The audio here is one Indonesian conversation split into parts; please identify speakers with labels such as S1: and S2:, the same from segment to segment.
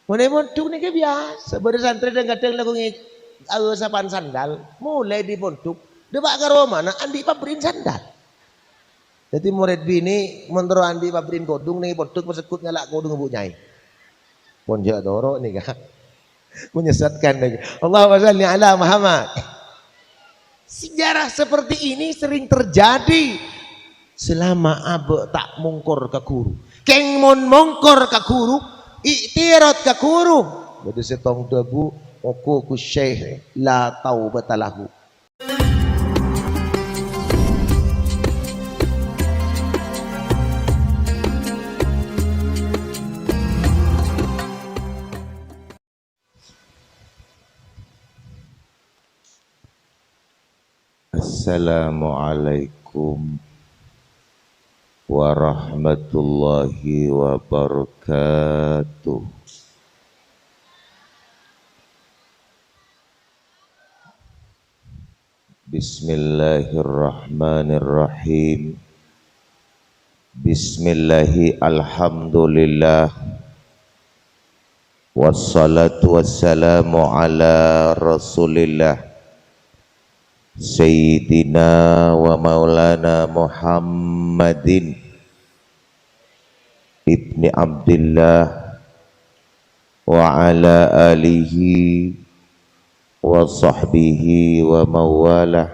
S1: Mulai pondok nih biasa, bersantri dan kadang lagu sapan sandal, mulai di pondok, debak karo mana andi pabrin sandal. Jadi murid bini mentero andi pabrin kodung nih pondok pesekut ngalak kodung bu nyai. Ponjak doro nih kak, menyesatkan nih. Allahumma shalli ala Muhammad. Sejarah seperti ini sering terjadi selama abe tak mungkor ke guru. Keng mon mungkor ke guru, iktirat ke guru. Bade setong debu oku ku syekh la taubatalahu.
S2: Assalamualaikum warahmatullahi wabarakatuh. Bismillahirrahmanirrahim. Bismillahi alhamdulillah. Wassalatu wassalamu ala rasulillah Sayyidina wa maulana Muhammadin ibni Abdillah wa ala alihi wa sahbihi wa mawalah.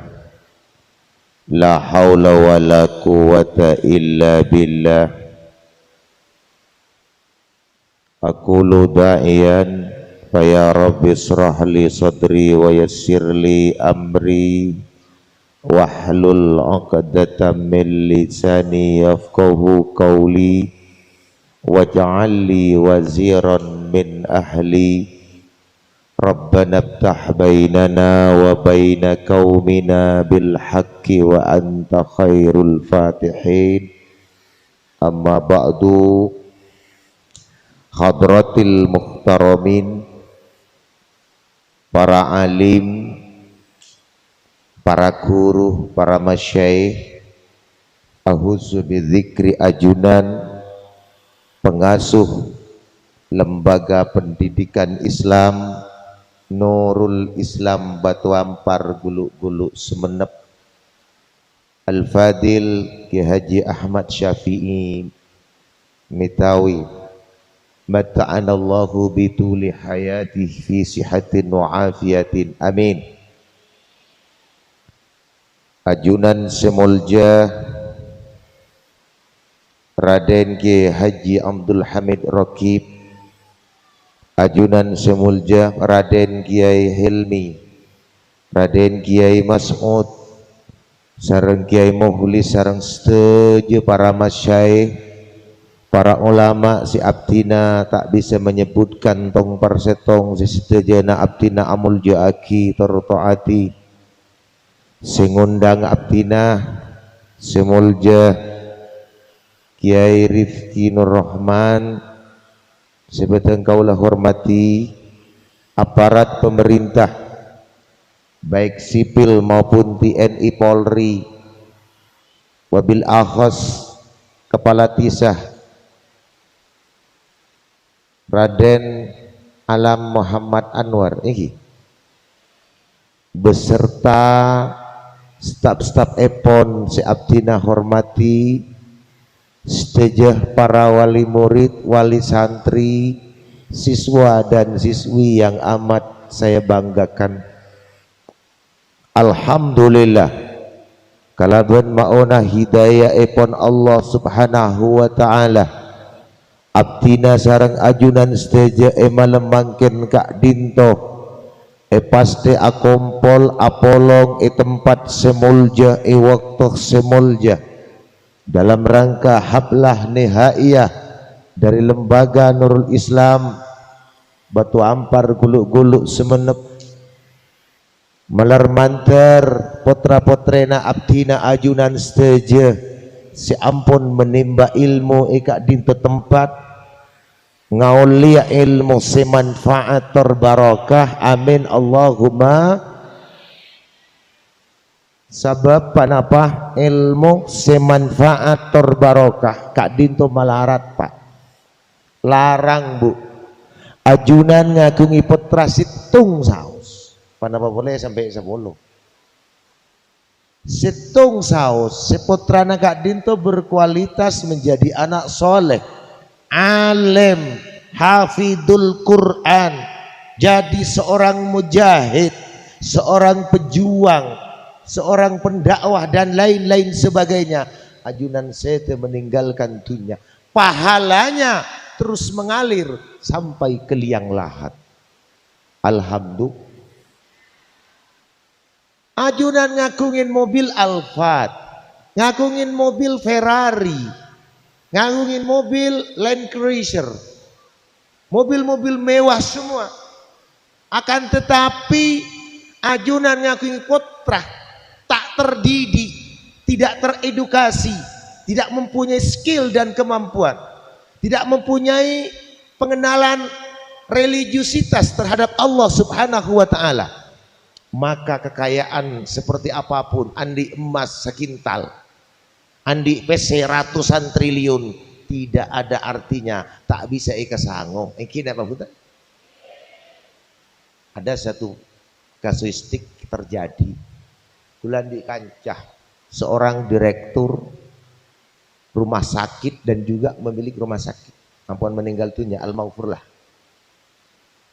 S2: La hawla wa la quwwata illa billah. Aqulu da'iyan Faya Rabbi israh li sadri wa yassir li amri wahlul 'uqdatam min lisani yafqahu qawli waj'al li waziran min ahli Rabbana iftah bainana wa baina qaumina bil haqqi wa anta khairul fatihin. Amma ba'du. Hadratil muhtaramin, para alim, para guru, para masyaikh, ahuzu bidzikri ajunan, pengasuh lembaga pendidikan Islam Nurul Islam Batu Ampar Guluk-Guluk Semenep, Al-Fadil Ki Haji Ahmad Syafi'i Mitawi, mata'anallahu bituli hayatih fi sihatin wa afiyatin, amin. Ajunan semulja Raden Ki Haji Abdul Hamid Raqib, ajunan semulja Raden Kiai Hilmi, Raden Kiai Mas'ud, sareng Kiai Mukhlis, sareng setuju para masyaikh, para ulama si abdina tak bisa menyebutkan tong parsetong si setejana abdina amul jaaki tertaati singundang abdina semulja Kiai Rifki Nur Rahman, sebetulnya kaulah hormati aparat pemerintah baik sipil maupun TNI Polri, wabil akhas Kepala Tisah Raden Alam Muhammad Anwar ini beserta staf-staf Epon si abdina hormati, setejah para wali murid, wali santri, siswa dan siswi yang amat saya banggakan. Alhamdulillah kalaban mauna hidayah Epon Allah subhanahu wa ta'ala, abdina sarang ajunan seteja malam mangken kak dinto paste akompol apolong tempat semulja waktu semulja dalam rangka hablah nihaiyah dari lembaga Nurul Islam Batu Ampar Guluk-Guluk Semenep, melar manter potra-potrena abdina ajunan seteja si ampun menimba ilmu ikak dinto tempat ngaulia ilmu semanfaat terbarakah, amin Allahumma. Sebab panapa ilmu semanfaat terbarakah kak dinto malarat pak, larang bu ajunan ngagungi putra situng saus. Panapa boleh sampai 10. Situng saus, seputra Kak Dinto berkualitas menjadi anak soleh, alim, hafidul Quran, jadi seorang mujahid, seorang pejuang, seorang pendakwah dan lain-lain sebagainya. Ajunan saya meninggalkan dunia, pahalanya terus mengalir sampai ke liang lahat. Alhamdulillah. Ajunan ngagungin mobil Alphard, ngagungin mobil Ferrari, ngagungin mobil Land Cruiser, mobil-mobil mewah semua. Akan tetapi ajunan ngagungin putra tak terdidik, tidak teredukasi, tidak mempunyai skill dan kemampuan, tidak mempunyai pengenalan religiusitas terhadap Allah Subhanahu wa taala. Maka kekayaan seperti apapun, andi emas sekintal, andi PC ratusan triliun, tidak ada artinya, tak bisa ikasango. Ini apa betul? Ada satu kasuistik terjadi. Bulan di kancah seorang direktur rumah sakit dan juga memiliki rumah sakit. Ampun meninggal dunia, al-maghfurlah.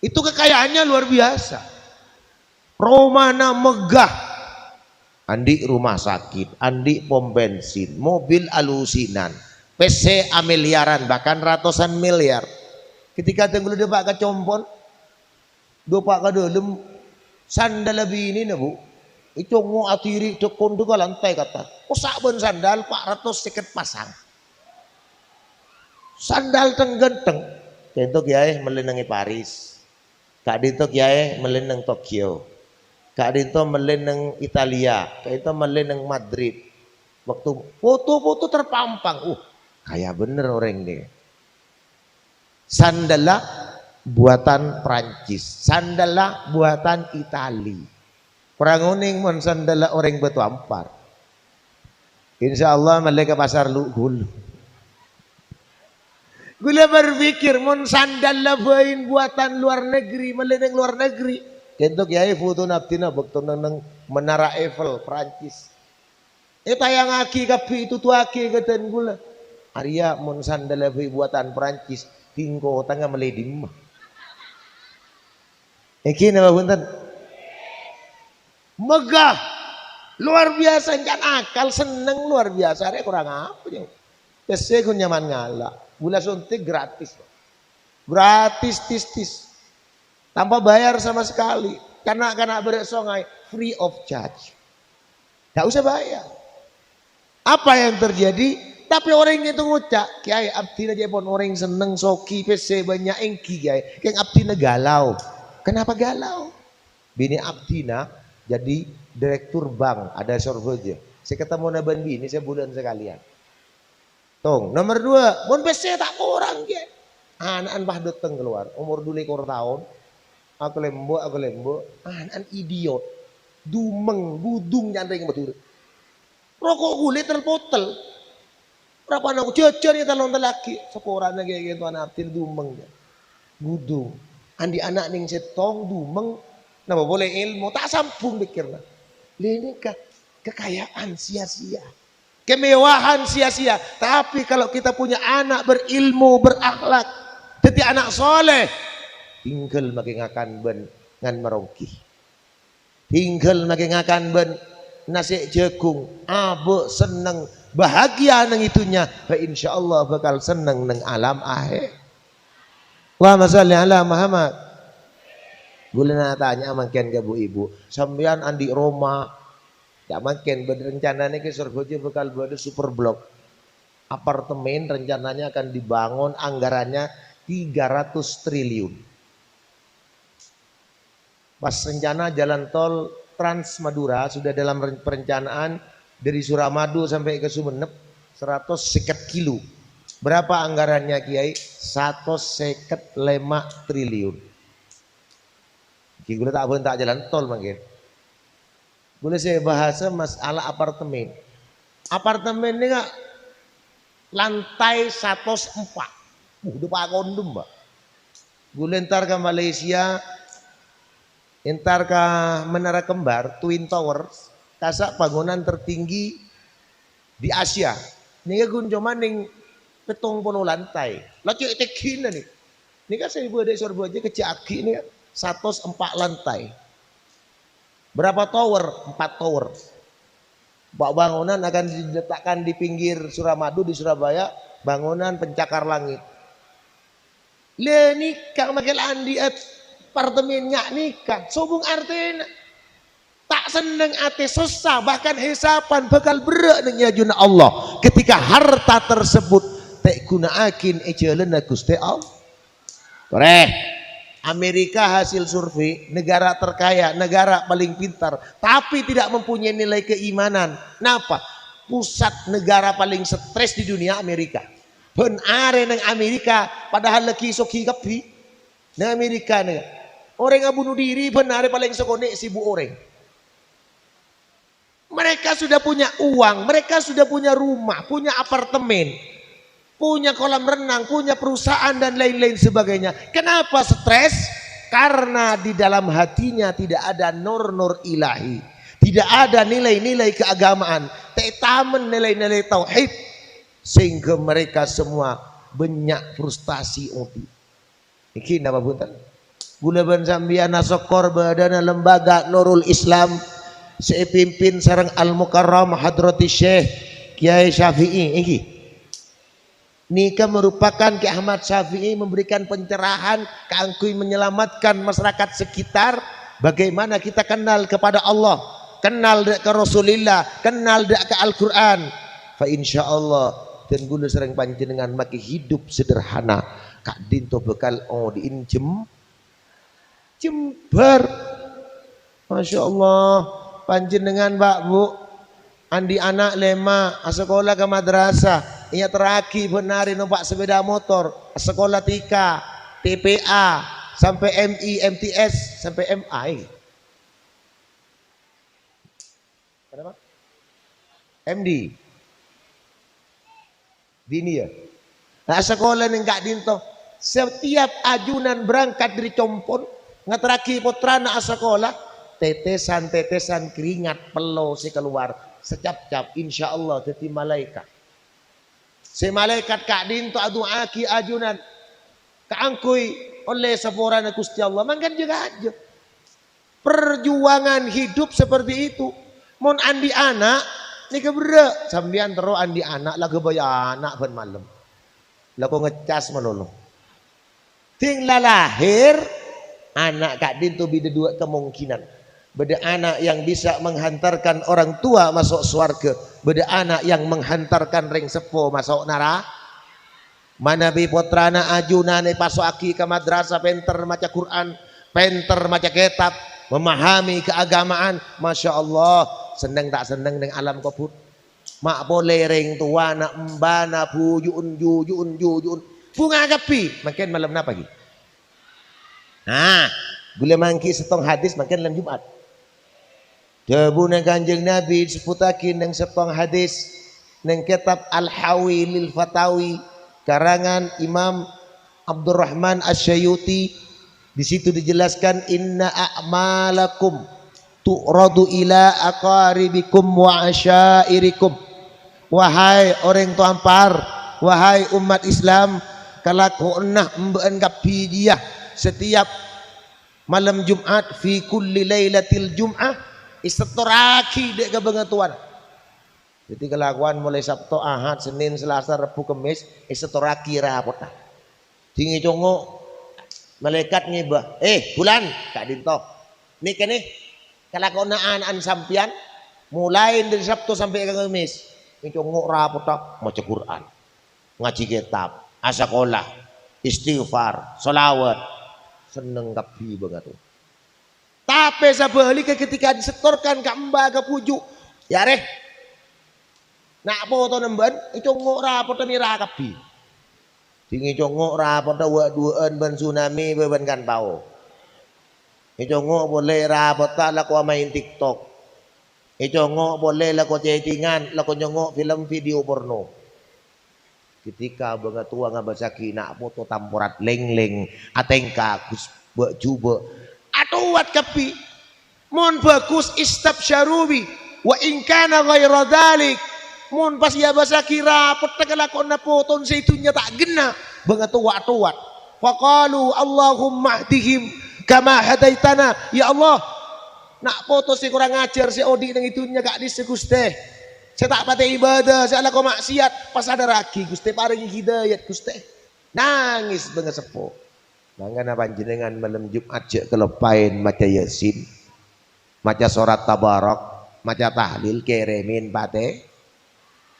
S2: Itu kekayaannya luar biasa. Romana megah, andi rumah sakit, andi pom bensin, mobil alusinan, PC miliaran, bahkan ratusan miliar. Ketika tenggulu dia pak kecompon, dua pak kadalem sandal lebih ini bu, itu mau atiri tekon juga lantai kata, sak ben sandal 400 seket pasang, sandal tenggenteng, tentu kiai melenangi Paris, kak dito kiai melenang Tokyo. Kak Dinto meleneng Italia, Kak Dinto meleneng Madrid. Waktu foto-foto terpampang, kaya bener orang ini. Sandala buatan Prancis, sandala buatan Itali. Perang uning mon sandala orang betu ampar. Insya Allah mereka pasar gulu. Gula berpikir mon sandala buatan luar negeri, meleneng luar negeri. Kentok kiai foto naptina bekto nang menara Eiffel Prancis. Tayang aki kapi itu tu aki keten gula. Arya mon sandal buatan Prancis tingko tangga meledim. Iki nama bunten. Megah luar biasa jangan akal seneng luar biasa. Ada kurang apa jauh. Pese kun nyaman ngala. Gula suntik gratis. Gratis tis. Tanpa bayar sama sekali, karena bersongai free of charge, nggak usah bayar. Apa yang terjadi? Tapi orang itu ngucap, kiai abdi aja pun orang seneng soki PC banyak engki kiai, yang abdi galau. Kenapa galau? Bini abdina jadi direktur bank, ada survei. Saya ketemu naban bini saya bulan sekalian. Tong nomor 2, bon PC tak kurang kiai. Anak bah datang keluar, umur 2 tahun. Aku lembo, anak idiot, dumeng, budung nyandeng betul. Rokok kulit terpotel. Berapa anak jajan ya talon laki, sekoran kayak gitu anak abdil dumeng, budung. Andi anak ning setong dumeng, napa boleh ilmu tak sambung pikirna. Ini kekayaan sia-sia, kemewahan sia-sia. Tapi kalau kita punya anak berilmu, berakhlak, jadi anak soleh. Tinggal makin ben ngan merongki, tinggal makin ben nasi jagung, abu seneng bahagia nang itunya, insya Allah bakal seneng nang alam akhir. Allahumma sholli ala Muhammad. Gula tanya makin ke bu ibu, sambian andi Roma, ya makin berencananya ke surga bakal buat super blok, apartemen rencananya akan dibangun, anggarannya 300 triliun. Pas rencana jalan tol Trans Madura sudah dalam perencanaan dari Suramadu sampai ke Sumeneb 150 kilo. Berapa anggarannya kiai? 155 triliun. Gue tak tak jalan tol mungkin. Boleh saya bahasa masalah apartemen. Apartemen ini gak lantai 104. Udah pak kondom mbak.
S1: Gula entar ke Malaysia, entar ke Menara Kembar, Twin Towers, kasak bangunan tertinggi di Asia. Nih gun cuma ning 70 lantai. Lah cek tekin nih. Ini kan saya buat dari Surabaya aja kecil aki ini kan 104 lantai. Berapa tower? 4 tower. Bangunan akan diletakkan di pinggir Suramadu di Surabaya, bangunan pencakar langit. Le nikah makel andi apartemennya nikah. Sobung artinya tak seneng ate susah, bahkan hisapan bakal berat dengan juna Allah ketika harta tersebut tak gunaakin ejalana Gusti Allah. Koreh, Amerika hasil survei negara terkaya, negara paling pintar, tapi tidak mempunyai nilai keimanan. Kenapa? Pusat negara paling stres di dunia Amerika. Ben are nang Amerika padahal lagi soki kapi. Nang Amerika nih. Orang yang bunuh diri ben are paling sekonek sibuk orang. Mereka sudah punya uang, mereka sudah punya rumah, punya apartemen, punya kolam renang, punya perusahaan dan lain-lain sebagainya. Kenapa stres? Karena di dalam hatinya tidak ada nur-nur ilahi, tidak ada nilai-nilai keagamaan, taman nilai-nilai tauhid, sehingga mereka semua banyak frustasi uti. Iki nama punten. Gula ban sambian nasokor badana lembaga Nurul Islam, saya pimpin sarang Al-Mukarram Hadrati Syekh Kiai Syafi'i iki. Nikah merupakan Ki Ahmad Syafi'i memberikan pencerahan, keangkui menyelamatkan masyarakat sekitar. Bagaimana kita kenal kepada Allah, kenal ke Rasulullah, kenal ke Al-Quran. Fa insya Allah dan gula sering panjenengan maki hidup sederhana. Kak dinto bekal diinjem jembar. Masya Allah panjenengan Mbak Bu andi anak lema sekolah ke madrasah. Ia teraki benari numpak sepeda motor sekolah tika TPA sampai MI MTS sampai MI. Kenapa? MD Dini ya. Nah sekolah nih Kak Dinto setiap ajunan berangkat dari Compon ngateraki putrana sekolah tetesan keringat pelo si keluar secap-cap insya Allah jadi malaikat. Si malaikat Kak Dinto aduaki ajunan keangkui oleh seporana Gusti Allah. Mangkan juga aja perjuangan hidup seperti itu. Mon andi anak ni kebere sambian terus andi anak lagu bayar anak ben malam lagu ngecas menolong tinggal lahir anak Kak Dinto beda dua kemungkinan. Beda anak yang bisa menghantarkan orang tua masuk surga, beda anak yang menghantarkan ring sepo masuk neraka. Mana bi putrana ajunane pasaki ke madrasah penter maca Quran, penter maca kitab, memahami keagamaan, masya Allah. Seneng tak seneng dengan alam kubur. Mak boleh ring tua nak mbana buyun bunga kapi makin malam na pagi. Nah, gula mangki setong hadis makin malam Jumat. Debu nang Kanjeng Nabi seputakin nang setong hadis nang kitab Al-Hawi lil Fatawi karangan Imam Abdurrahman Asy-Syayuti. Di situ dijelaskan inna a'malakum tu'radu ila aqaribikum wa asyairikum. Wahai orang tuampar, wahai umat Islam, kalau kau nak mengapi dia setiap malam Jumat fi kulli lailatil Jum'ah istatoraki dek kebengetuan. Jadi kelakuan mulai Sabtu, Ahad, Senin, Selasa, Rabu, Kamis istatoraki rapot. Tinggi congo malaikat ngibah. Bulan Kak Dinto. Nih kene kelakuan an sampian mulai dari Sabtu sampai ke Kamis. Ini congo rapot maca Quran, ngaji kitab, asakolah, istighfar, solawat, seneng kapi banget tuh. Tapi sebalik ketika disetorkan ke mbak ke pujuk, ya reh, nak foto nemban, itu ngok rapot mirah kapi. Tinggi congok rapot dua duaan ban tsunami beban kan pau. Itu ngok boleh rapot tak laku main TikTok. Itu ngok boleh laku chattingan, laku nyongok film video porno. ketika banga tua ngabasaki nak foto tamporat leng-leng atengka kus juba atuat kapi mun bagus istabsyarubi wa in kana ghaira dzalik mun pas ya basaki rapet tegalakon na foton seitunya tak gena banga tua faqalu Allahumma hdihim kama hadaitana ya Allah nak foto si kurang ajar si Odi nang itunya gak diseguste saya tak patah ibadah saya laku maksiat pas ada lagi Guste paringi hidayat Guste nangis banga sepo mangana panjenengan malam Jumat je kelepain maca Yasin maca surat Tabarak maca tahlil keremin pate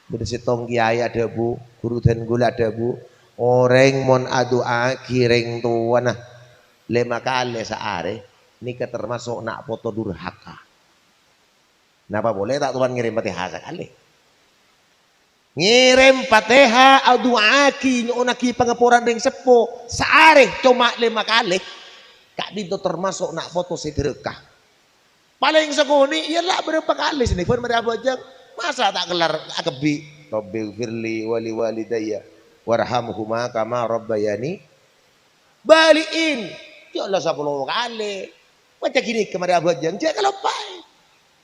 S1: bersih tong kiai ada bu guru dan gula ada bu orang mon adua kireng tuan nah 5 kali sehari nikah termasuk nak foto durhaka. Kenapa boleh tak tuan ngirim Fatihah sekali? Ngirim Fatihah aduaki nyonaki pengapuran ring sepo sehari cuma 5 kali. Kak Dinto termasuk nak foto sedekah. Paling sekuni ialah berapa kali sini pun mereka bojang masa tak kelar akebi Rabbil firli wali walidayya warhamhuma kama rabbayani baliin ya Allah 10 kali. Macam gini kemarin abajang dia kalau pai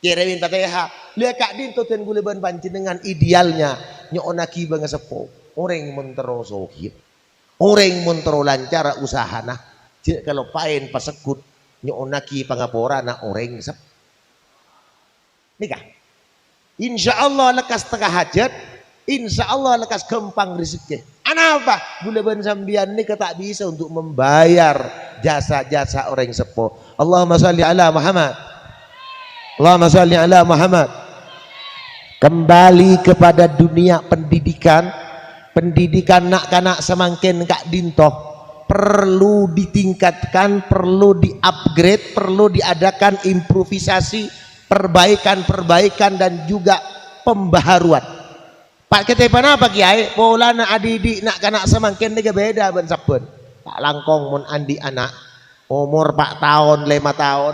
S1: kirimin Fatihah lihat Kak Dinto dan guleban panjenengan idealnya nyonaki bangga sepo orang mentero sohib orang mentero lancar usahana dia kalau pain pasekut nyonaki pangapora orang sep nikah insya Allah lekas tengah hajat insya Allah lekas gempang rezeki apa guleban sambian ini tak bisa untuk membayar jasa-jasa orang sepo Allahumma sholli ala Muhammad Allahumma sholli ala Muhammad kembali kepada dunia pendidikan nak semakin Kak Dinto perlu ditingkatkan perlu di-upgrade perlu diadakan improvisasi perbaikan dan juga pembaharuan Pak ketepan apa kiai pola nak adidik nak kanak semakin ni beda ben sabun tak langkong mun andi anak umur 4 tahun 5 tahun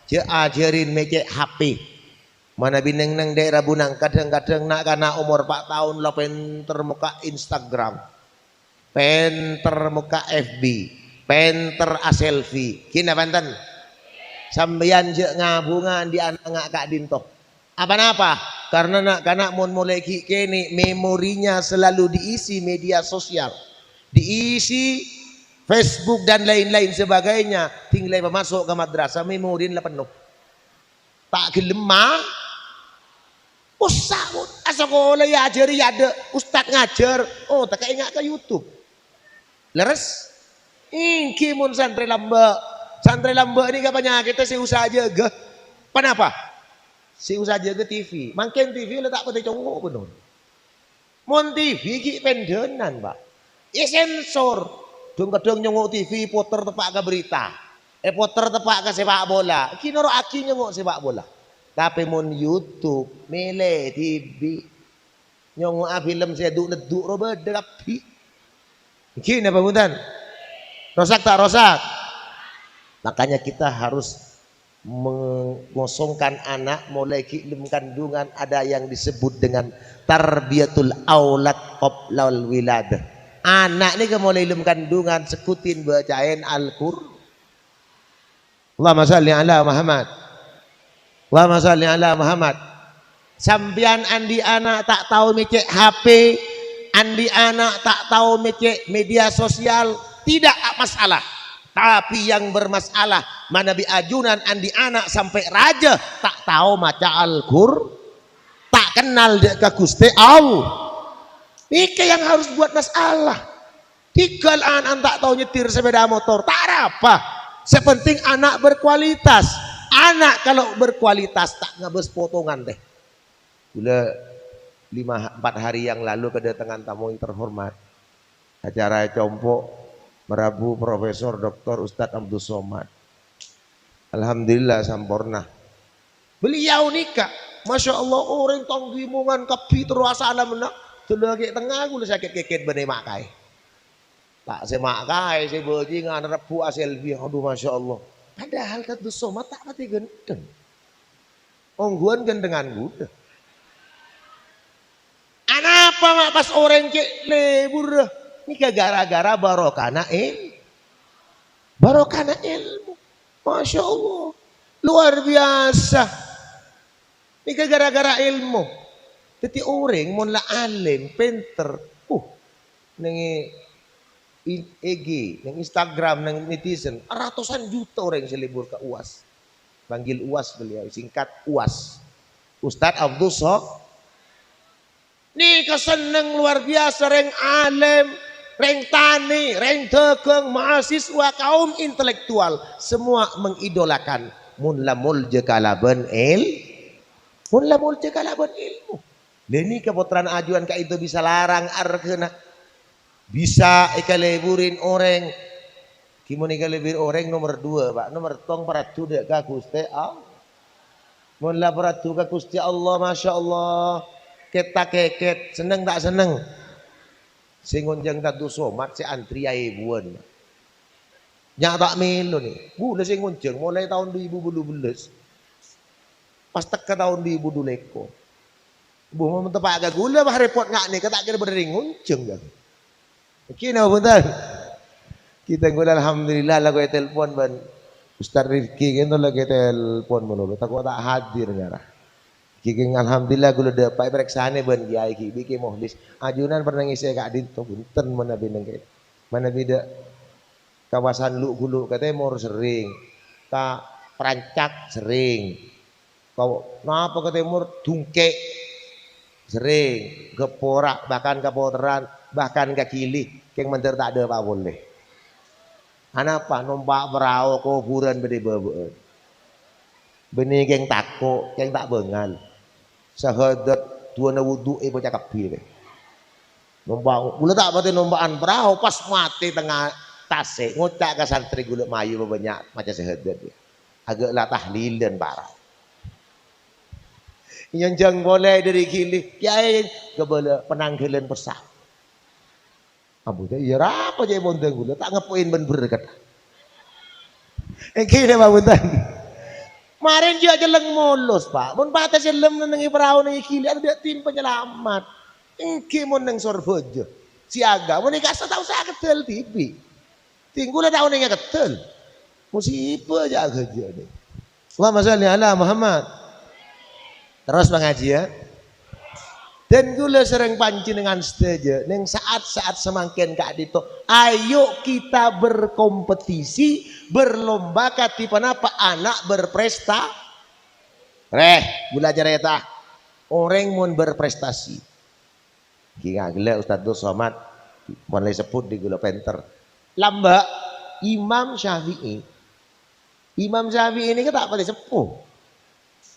S1: je ajarin mecek HP mana bineng nang daerah bunang kadang-kadang nak kanak umur 4 tahun lah penter muka Instagram penter muka FB penter selfie kina panten sambian je ngabungan di anak Kak Dinto apa-apa karena nak mon mulai kini memorinya selalu diisi media sosial diisi Facebook dan lain-lain sebagainya tinggal masuk ke madrasah memorin lah penuh tak gelemah usah sekolah ya ajar ya ada ustad ngajar oh tak ingat ke YouTube leres ingki mun santri lamba ini kapanya kita sih usaha jaga kenapa si usaha jaga TV makin TV letak pada cowok benar mon TV ki pendenan pak ya sensor dong kadang nyongok TV puter tepak ke berita puter tepak ke sepak bola kinoro aki nyongok sepak bola tapi mon YouTube mele TV nyongok film saya leduk roba derapi gini apa bukan rosak tak rosak makanya kita harus mengosongkan anak mulai ilmu kandungan ada yang disebut dengan tarbiyatul aulad qoblal wiladah anak ini mulai ilmu kandungan sekutin bacain Al-Qur'an Allahumma sholli ala Muhammad Allahumma sholli ala Muhammad sambian andi anak tak tahu mecek HP andi anak tak tahu mecek media sosial tidak masalah tapi yang bermasalah mana ajunan andi anak sampai raja tak tahu maca Al-Qur'an tak kenal dia ke Gusti Allah ini yang harus buat masalah tinggal anak tak tahu nyetir sepeda motor tak apa sepenting anak berkualitas anak kalau berkualitas tak ngabes potongan deh bila 4 hari yang lalu kedatangan tamu yang terhormat acara compo merabu Profesor Dr. Ustadz Abdul Somad alhamdulillah sampurna beliau nikah Masya Allah orang tanggimungan kapi terus alam nak lagi tengah aku sakit keket benih makai tak semakai saya bajingan rebu selfie aduh Masya Allah padahal Abdul Somad tak mati gendeng ongguan gendengan gue anak apa Kenapa mak pas orang ke lebur? Ini gara-gara barokana barokana ilmu. Masya Allah, luar biasa. Ini gara-gara ilmu. Jadi orang mau lah alim, pinter. Nengi IG, neng Instagram, neng netizen, ratusan juta orang yang selibur ke UAS. Panggil UAS beliau, singkat UAS. Ustadz Abdul Sok. Nih keseneng luar biasa, reng alim, reng tani, reng dagang, mahasiswa, kaum intelektual. Semua mengidolakan. Mun lamul jekalaban mun lamul jekalaban ilmu. Leni keputaran ajuan ka itu bisa larang arkena. Bisa ikaleburin orang. Kimun ikaleburin orang nomor 2 pak. Nomor tong paratu dek ka Gusti Allah. Mun la paratu ka Gusti Allah, masya Allah. Kita keket seneng tak seneng. Sing ngonjang tadu somat si antri ae buan. Nya tak melo nih. Gula sing ngonjang mulai tahun 2012. Pas teka tahun 2012. Bu mau tepak agak gula bah repot ngak nih kata kira berdering ngonjang kan. Kina punten. Kita ngul alhamdulillah lagu telepon ban Ustaz Rifki gitu lagi telepon menulu tak tak hadir nyara. Kiki alhamdulillah gula dapat periksaan ban kiai ki bikin mohlis. Ajunan pernah ngisi kak dinto punten mana bineng kayak mana beda kawasan lu gulu katanya mor sering tak perancak sering kau ngapa ke timur dungke sering geporak bahkan kapoteran bahkan kakili yang menter tak ada apa boleh anapa numpak perahu kuburan bede bebe benih yang tako yang tak bengal sahadat dua wudu bocah kabir numpak gula tak berarti numpakan perahu pas mati tengah tasik ngocak ke santri gula mayu banyak macam sahadat dia agak lah tahlilan parah yang jang boleh dari kili kiai kebala penanggilan pesah abu dia iya apa jadi bonteng gula tak ngepoin ben berkat kini pak buntan kemarin dia jeleng mulus pak mun patah jelem nengi perahu nengi kili ada dia tim penyelamat engki mun neng sorbojo siaga mun ikasa tahu saya ketel tibi tinggal tahu nengi ketel musibah aja kerja nih Allahumma sholli ala Muhammad. Terus pengajian dan gula sering panci dengan setuju neng saat-saat semakin kak dito ayo kita berkompetisi berlomba katipan apa anak berpresta gula jareta orang mau berprestasi kira gila Ustadz Somad mulai sebut di gula penter lamba Imam Syafi'i ini kan tak pada sepuh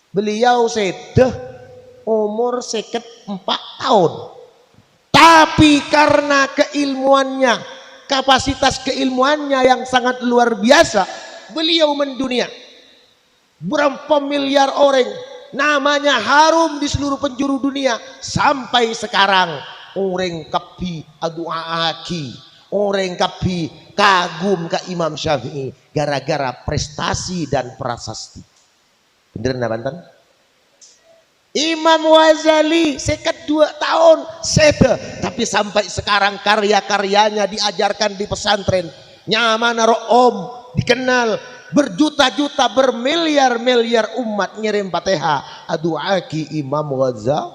S1: beliau sedah umur 4 tahun tapi karena keilmuannya kapasitas keilmuannya yang sangat luar biasa beliau mendunia berapa miliar orang namanya harum di seluruh penjuru dunia sampai sekarang orang kapi adu'aaki orang kapi kagum ke Imam Syafi'i gara-gara prestasi dan prasasti bener na Banten Imam Ghazali 2 tahun seda tapi sampai sekarang karya-karyanya diajarkan di pesantren nyaman om dikenal berjuta-juta bermiliar-miliar umat ngirim Fatihah adu'aki Imam Ghazali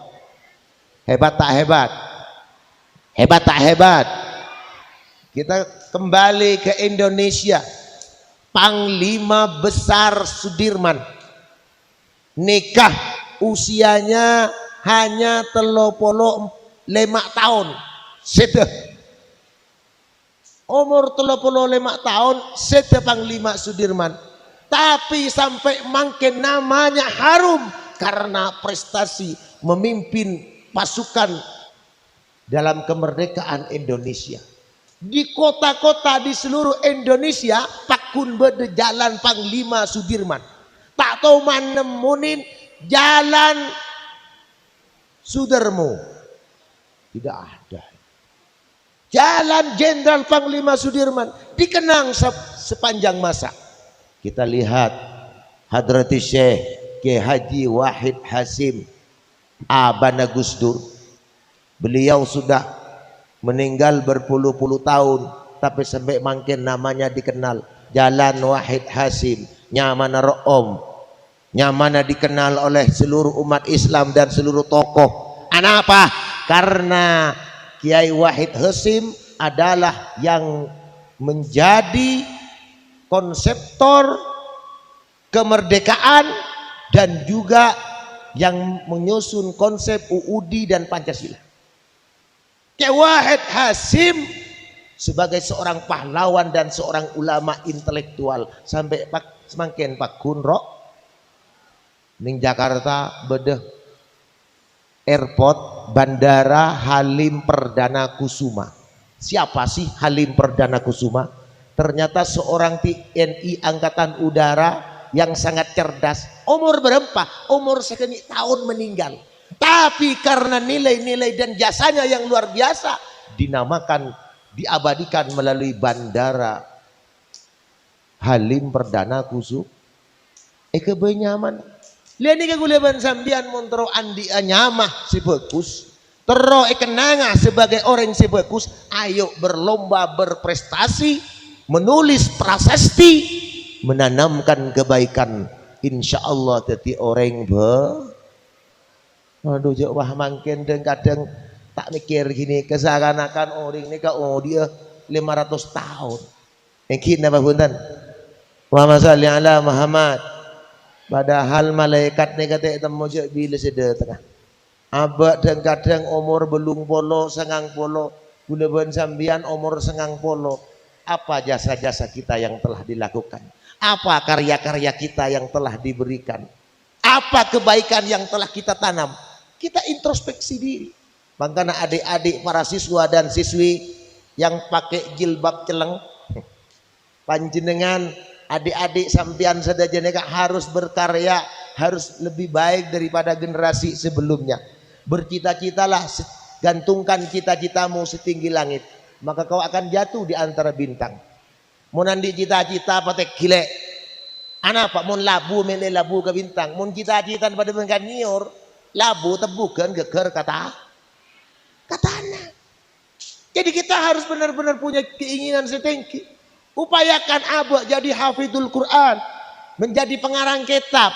S1: hebat tak hebat hebat tak hebat kita kembali ke Indonesia Panglima Besar Sudirman nikah usianya hanya 35 tahun sudah umur 35 tahun sudah Panglima Sudirman tapi sampai makin namanya harum karena prestasi memimpin pasukan dalam kemerdekaan Indonesia di kota-kota di seluruh Indonesia pakun bede jalan Panglima Sudirman tak tahu mana nemuin jalan Sudarmo tidak ada jalan Jenderal Panglima Sudirman dikenang sepanjang masa kita lihat Hadrati Syekh Kiai Haji Wahid Hasim Abana Gus Dur Beliau sudah meninggal berpuluh-puluh tahun, tapi sampai makin namanya dikenal. Jalan Wahid Hasim, nyamana Ro'om, nyamana dikenal oleh seluruh umat Islam dan seluruh tokoh. Kenapa? Karena Kiai Wahid Hasim adalah yang menjadi konseptor kemerdekaan dan juga yang menyusun konsep UUD dan Pancasila. Kiai Wahid Hasim sebagai seorang pahlawan dan seorang ulama intelektual sampai semakin Pak Kunro ning Jakarta bedeh airport Bandara Halim Perdana Kusuma. Siapa sih Halim Perdana Kusuma? Ternyata seorang TNI Angkatan Udara yang sangat cerdas. Umur berapa? Umur sekian tahun meninggal. Tapi karena nilai-nilai dan jasanya yang luar biasa, dinamakan, diabadikan melalui Bandara Halim Perdana Kusuma. Kebenyaman. Lihat ni keguliban sambian montro andi anyamah si bagus. Tero kenanga sebagai orang si bagus. Ayo berlomba berprestasi, menulis prasasti, menanamkan kebaikan. Insya Allah jadi orang aduh jauh wah makin dan kadang tak mikir gini kesakanakan orang ini dia 500 tahun. Mungkin apa punten? Muhammad salli ala Muhammad. Padahal malaikat ni kata temu je bila sedar tengah. Abad dan kadang umur belum polo sengang polo, bulan sambian umur sengang polo. Apa jasa-jasa kita yang telah dilakukan? Apa karya-karya kita yang telah diberikan? Apa kebaikan yang telah kita tanam? Kita introspeksi diri. Makanya adik-adik para siswa dan siswi yang pakai jilbab celeng, panjenengan adik-adik sampian sadajane harus berkarya, harus lebih baik daripada generasi sebelumnya. Bercita-citalah, gantungkan cita-citamu setinggi langit, maka kau akan jatuh di antara bintang. Mun andi cita-cita patek gile, anak pak mun labu mele labu ke bintang, mun cita-cita pada bengkan nior, labu tebukan geger katana. Jadi kita harus benar-benar punya keinginan setinggi. Upayakan abah jadi hafidul Quran, menjadi pengarang kitab,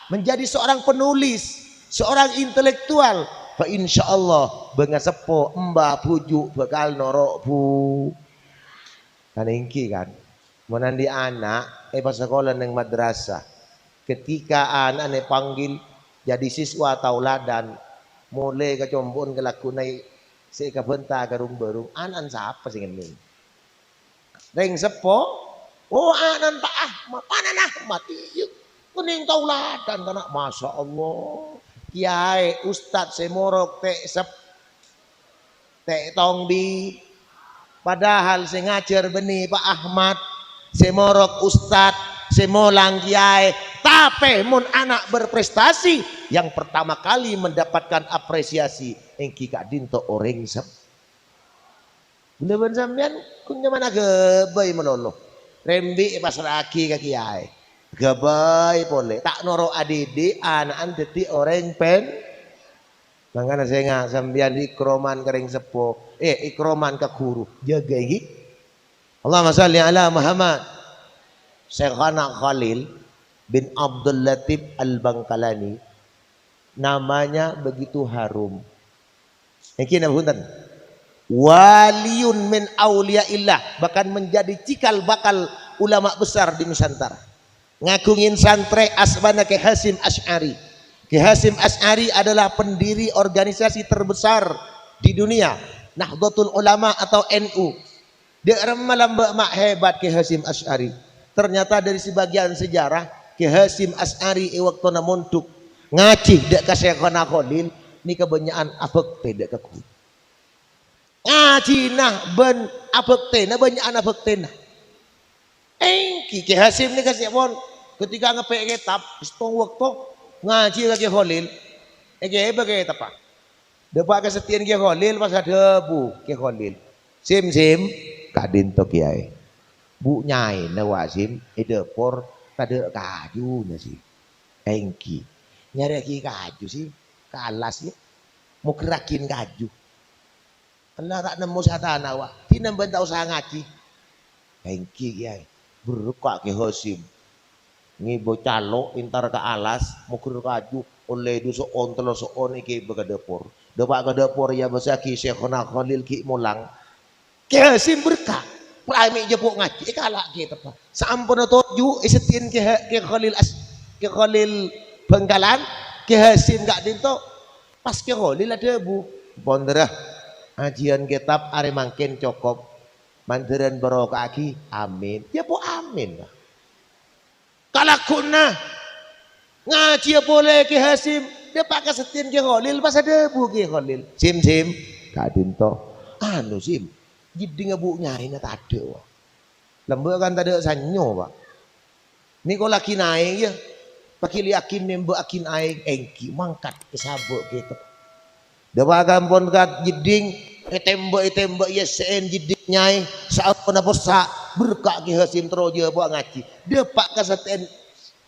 S1: menjadi seorang penulis, seorang intelektual. Fa insyaallah bengasepo mbah bujuk bakal norok bu. Kan ingki kan. Menandi anak pas sekolah neng madrasah. Ketika anak ne panggil jadi siswa tauladan, mulai kecombon kelakunai si kabenta karung berung anan siapa sih ini? Reng sepo, oh anan Pak Ahmad, panan Ahmad iya, kuning tauladan kana, masya Allah, kiai ustad semorok te tongbi, padahal sing ngajar benih Pak Ahmad, semorok ustad, semolang kiai, tapi mun anak berprestasi, yang pertama kali mendapatkan apresiasi, engki kak dinto orang sep. Bener-bener sampean kunya mana gebay menolong rembi pas lagi ke kiai gebay boleh tak noro adidi anak deti orang pen makanya saya nggak sampean ikroman kering sepo ikroman ke guru jaga ini Allahumma shalli ala Muhammad. Syekhana Khalil bin Abdul Latif Al-Bangkalani namanya begitu harum. Mungkin apa punten? Waliyun min auliyaillah, bahkan menjadi cikal bakal ulama besar di Nusantara. Ngagungin santre asbana Ki Hasim Asy'ari. Ki Hasim Asy'ari adalah pendiri organisasi terbesar di dunia, Nahdlatul Ulama atau NU. Dia remalam mak hebat Ki Hasim Asy'ari. Ternyata dari sebagian sejarah Ki Hasim Asy'ari waktu namuntuk ngaji dek ka Syekhana Khalil ni kebanyakan abek dek ka ku. Ngaji nah ben abektena banyak anak abektena. Ki Hasim ni kasi pon ketika ngepek kitab setong waktu ngaji ke Khalil. Bagai apa? Depak kesetian Ki Khalil pas ada bu Ki Khalil. Sim kadin to kiai. Bu nyai na wasim depor tade kaju na sih. Engki. Nyari ki kaju sih kalas ya. Mau gerakin kaju. Allah tak nemu satana wa. Tina ben tak usah ngaji. Hengki kiai. Berkak ke Hasim. Ngibo calo intar ke alas, mukur kaju oleh du so on telo so on iki ke dapur. Depak ke dapur ya basa ki Syekhona Khalil ki mulang. Ki Hasim berkah. Prami jepuk ngaji kalak ki tepa. Sampun toju isetin ki Khalil ki Khalil Bengkalan, ki Hasim gak dinto pas ki Khalil ada bu. Ponderah ajian kitab are mangkin cukup. Mandaran barokah ki amin. Ya po amin. Kalakuna ngaji boleh ki Hasim dia pakai setin ki Khalil pas ada bu ki Khalil sim gak dinto anu sim jadi ngebu nyai na tak ada lembek kan tak ada sanyo pak ni kau laki naik ya pakai liakin nembe akin aing engki mangkat ke sabuk gitu dia pakai pun kat jeding tembak ya sen jeding nyai saat pun apa sak berkak ki Hasim teroja buat ngaji dia pakai setin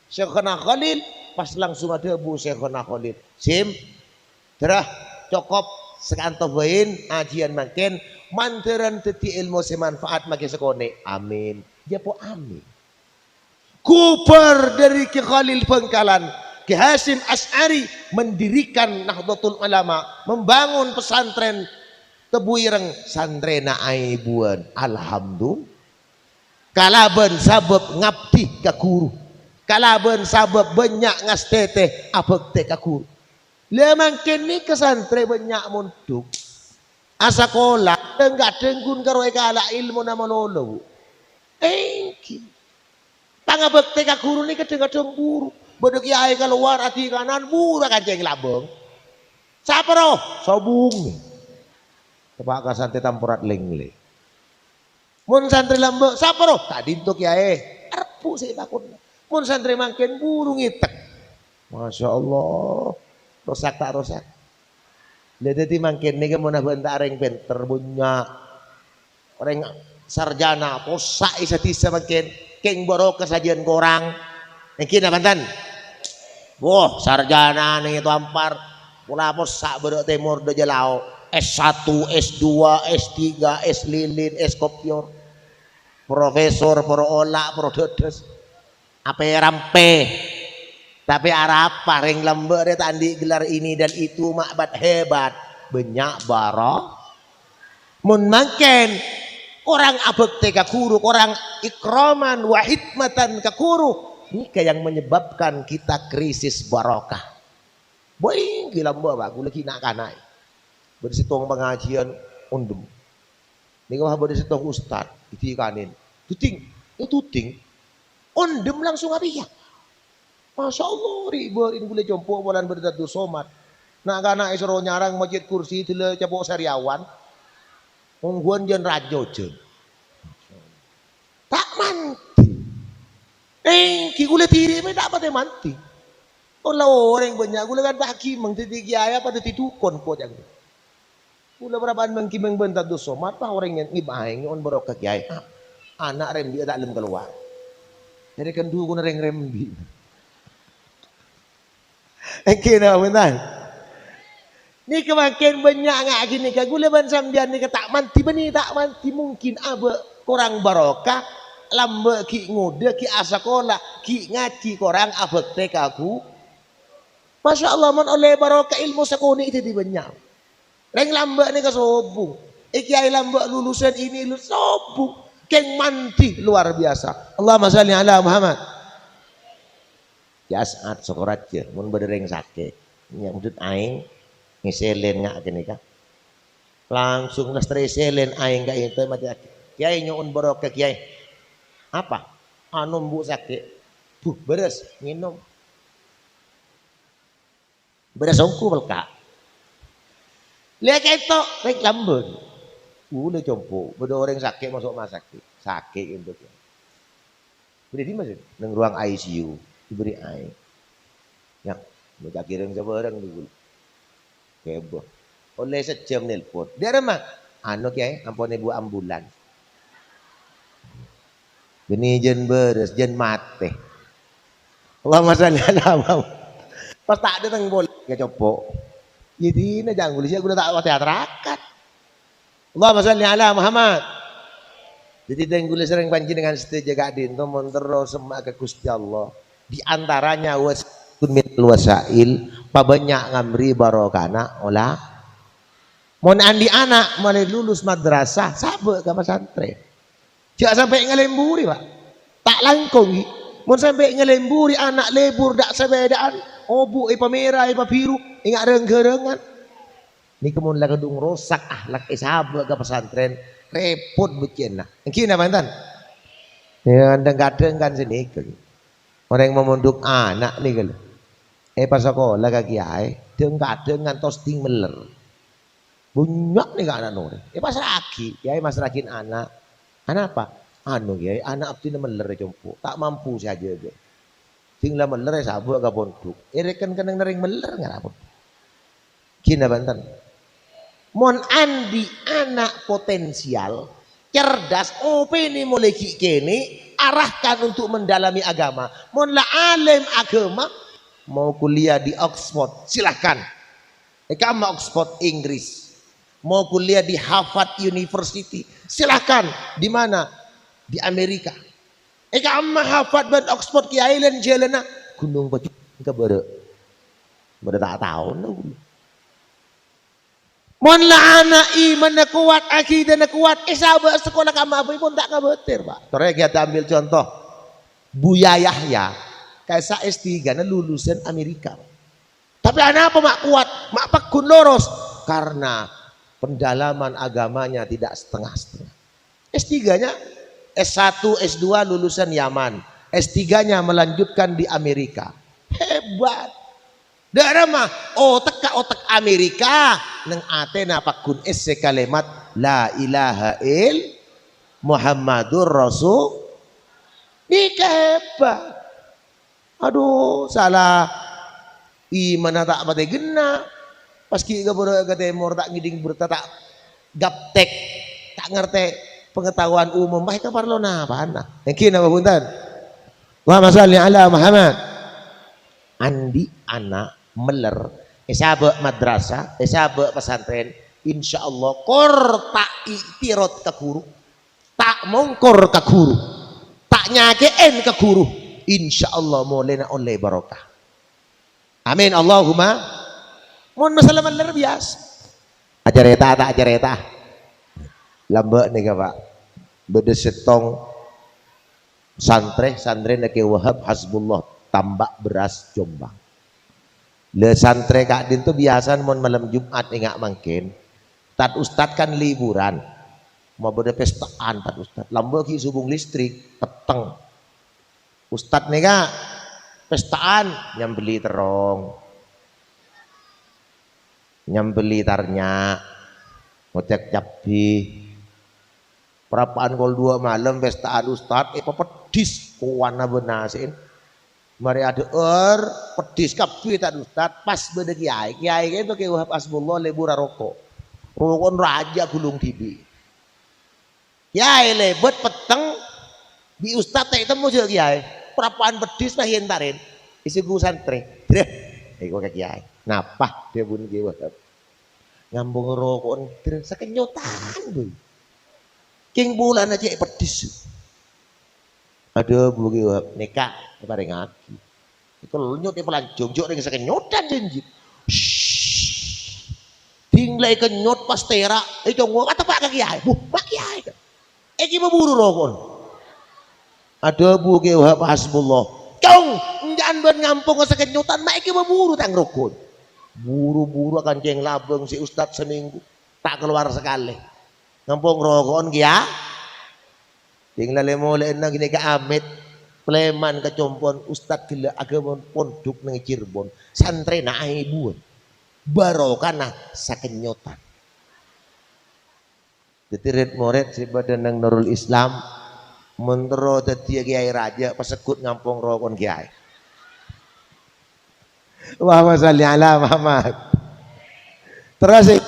S1: Syekhona Khalil pas langsung ada bu Syekhona Khalil sim terah cokop sekanto bain ajian makin manteran teti ilmu semanfaat makin sekone amin dia po amin kuper dari Ki Khalil Bengkalan Ki Hasim Asy'ari mendirikan Nahdlatul Ulama membangun pesantren Tebuireng santrena aibuan alhamdulillah kalaban sabab ngabdi ka guru kalaban sabab banyak ngastete abek te ka guru lemang kini kesantren banyak muntuk asakola enggak denggun karo kala ilmu nama lolo engki pangabek te ka guru ni kadang-kadang buru bodo kiai keluar ati kanan buru kancing labeng siapa roh sobung tepak ka santri tampurat lengle mun santri lambek siapa roh tak dintuk kiai arpu sih takut mun santri mangken buru ngitek Masya Allah rosak tak rosak lihat di mangken ni kemana bentar orang pinter punya orang sarjana posak isa tisa mangken keng borok kesajian korang mungkin apa tan wah sarjana nih itu ampar pula posak berok timur do jelau S1 S2 S3 S lilin S kopior profesor pro olah pro dedes apa rampe tapi Arab paring lembek dia tandi gelar ini dan itu makbat hebat banyak barok mun mangken orang abekte ka guru orang ikraman wa hikmatan ka guru ini yang menyebabkan kita krisis barokah boy gila mbak aku lagi nak kanai bersitong pengajian undum ini kau bersitong ustad itu kanin tuting undum langsung apa ya Masya Allah ribet ini boleh jompo bulan berdatu somat nak kana isro nyarang masjid kursi tila capok sariawan ungguan jen rajo jen tak manti ki gule tiri me tak pate manti orang banyak gule kan baki mang titi kiai apa titi dukun ko jang gule berapaan mang ki mang berdatu somat pa orang yang ibaing on barokah kiai anak rem dia tak lem keluar jadi kan dulu rem rembi kena benar. Ni kemakin banyak ngak gini ka gula ban sambian ni tak manti bani tak manti mungkin abe kurang barokah lambe ki ngode ki asakola ki ngaji korang abek te kaku. Masya Allah man oleh barokah ilmu sakuni itu di banyak. Reng lambe ni ka sobung. Iki ai lambe lulusan ini lulus sobung. Keng manti luar biasa. Allahumma shalli ala Muhammad. Ya saat sokorat je, mun berdereng sakit, yang udut aing ngiselen ngak kene ka. Langsung nastreselen aing gak itu mati sakit. Kiai nyoun barokah kiai. Apa? Anu mbu sakit. Beres minum. Beres ongku belka. Lihat itu rek lambun. Le compo, bedo orang sakit masuk rumah sakit untuk. Beri di mana? Nang ruang ICU. Diberi air yang mereka kirim sebarang dulu kebo oleh sejam nelpon dia remah anu kiai ampun ibu ambulan geni jen beres jen mate Allahumma shalli ala Muhammad pas tak ada teng boleh ke copo jadi na jangan gulisi aku tak teaterakat Allahumma shalli ala Muhammad. Jadi tenggule sering panjenengan setuju gak dinto montero semak ke Gusti Allah. Di antaranya waskun min wasail pabanyak ngamri barokana olah. Mon andi anak mulai lulus madrasah sabe ke pesantren. Jangan sampai ngelemburi Pak. Tak langkung. Mon sampai ngelemburi anak lebur dak sebedaan. Obu ipa merah ipa biru ingat renggerengan. Ini kemudian gedung rosak ahlak sabe ke pesantren. Repot bikin nak. Kina bantan. Ya kadang-kadang kan sini orang yang memunduk anak nih kalau. Pas sekolah kaki ay, kadang-kadang ngantos ting meler. Bunyak nih anak nore. Pas lagi, kiai mas rakin anak. Anak apa? Anu kiai, anak abdi meler jompo. Tak mampu saja deh. Tinggal meler sabu agak pondok. Rekan kadang nering meler nggak apa. Kina bantan. Mon andi anak potensial cerdas opini mulai kini arahkan untuk mendalami agama. Mon la alim agama mau kuliah di Oxford silahkan. Kamu Oxford Inggris mau kuliah di Harvard University silahkan. Di mana? Di Amerika. Kamu Harvard dan Oxford ki Island jelena gunung baju kebere. Bere tak tahu no. Mon la anak iman na kuat, akidah na kuat, sahabat sekolah kamu apa pun tak kabetir Pak. Terus kita ambil contoh Buya Yahya, kaisa S3 na lulusan Amerika. Tapi anak apa mak kuat, mak pakun loros karena pendalaman agamanya tidak setengah-setengah. S3-nya S1, S2 lulusan Yaman, S3-nya melanjutkan di Amerika. Hebat. Daerah mah otak Amerika neng Athena pakun esse kalimat la ilaha il Muhammadur Rasul hebat. Aduh salah iman tak pate gena paski gabur ke timur tak ngiding berta tak gaptek tak ngerti pengetahuan umum mereka parlo napa ana mungkin apa punten Allahumma shalli ala Muhammad. Andi anak meler sahabat madrasah sahabat pesantren insyaallah kor tak iktirot ke guru tak mongkor ke guru tak nyakeen ke guru insyaallah molena oleh barokah amin Allahumma. Mohon masalah meler biasa ajareta tak ajareta lambek nih Pak beda setong santre nake Wahab Hasbullah tambak beras Jombang. Le santre kak din tuh biasa mon malam Jumat enggak mungkin. Tat ustad kan liburan. Mau beda pestaan tat ustad. Lambo ki subung listrik peteng. Ustad nih kak pestaan nyambeli terong. Nyambeli tarnya. Ngocek capi. Perapaan kol 2 malam pestaan ustad pedis kuwana benasin. Mari ada pedis kabeh tak ustad pas beda kiai itu ke Wahab Asbullah lebur rokok raja gulung tibi kiai lebet peteng di ustad tak temu je kiai perapaan pedis mah hentarin isi gu santre dreh iku ke kiai napa dia bun ki Wahab ngambung rokok dreh sakenyotan boy king bulan aja pedis. Aduh bugi nikah bareng aki. Iku nyut pelanjung jok ning sakenyotan janji. Dinglai kenyot pas tera itu ngomong kata Pak Kiai. Pak Kiai. Iki buru rokon. Aduh bugi Hasbullah. Cong jangan ben ngampung sakenyotan mak iki buru tang rokon. Buru-buru akan ceng labeng si ustad seminggu tak keluar sekali. Ngampung rokon ki ya. Tinggal lemole nang gini ke amit pleman kecompon ustad gila agama pondok nang Cirebon santre nae buan barokana sakenyotan ditirit moret si badan nang Nurul Islam mentero dadi kiai raja pasekut ngampung rokon kiai Allahumma shalli ala Muhammad. Terus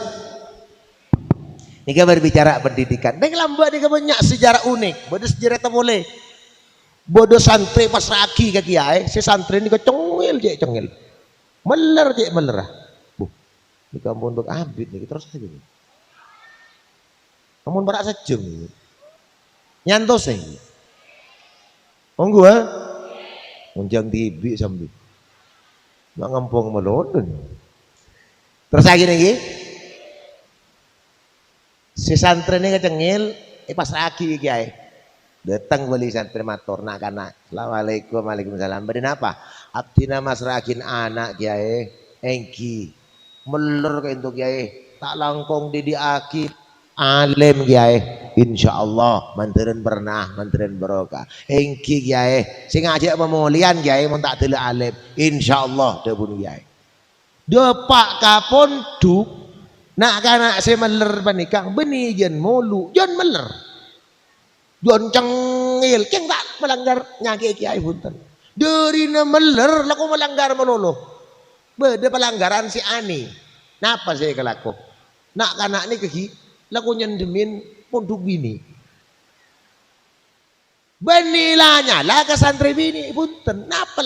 S1: Nika berbicara pendidikan. Neng lamba nika banyak sejarah unik. Bodoh sejarah tak boleh. Bodoh santri pas ragi ke kiai, si santri nika cengil je cengil. Meler je meler. Nika pondok abid nih terus aja nih. Namun barak sejeng. Nyantos sih. Monggo ha. Munjang tibi sambil. Mak ngempong melodon. Terus lagi nih. Si santri ini kecengil, pas lagi kiai. Datang beli santri matur nak kana. Assalamualaikum, waalaikumsalam. Berin apa? Abdina mas rakin anak kiai, engki. Meler ke untuk kiai. Tak langkong didi aki alim kiai. Insyaallah manterin pernah, manterin barokah. Engki kiai, sing ngajak pemulihan kiai mun tak delok alim. Insyaallah debun kiai. Depak kapon duk nak kanak saya meler panikang beni jen mulu jen meler jen cengil keng tak melanggar nyaki kiai punten dari na meler laku melanggar melulu beda pelanggaran si ani napa saya kelaku nak kanak ni keki laku nyendemin pondok bini benilanya lah ke santri bini punten napa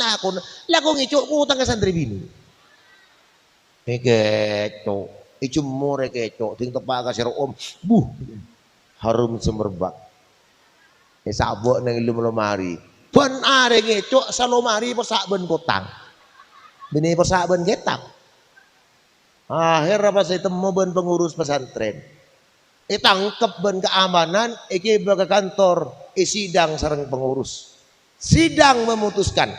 S1: laku ngicuk utang ke santri bini keco icumure keco ting tepak kasir om harum semerbak sabuk nang ilmu lemari ben are keco salomari pesak ben kotang bini pesak ben ketak akhir apa saya temu ben pengurus pesantren tangkep ben keamanan iki ke kantor sidang sareng pengurus sidang memutuskan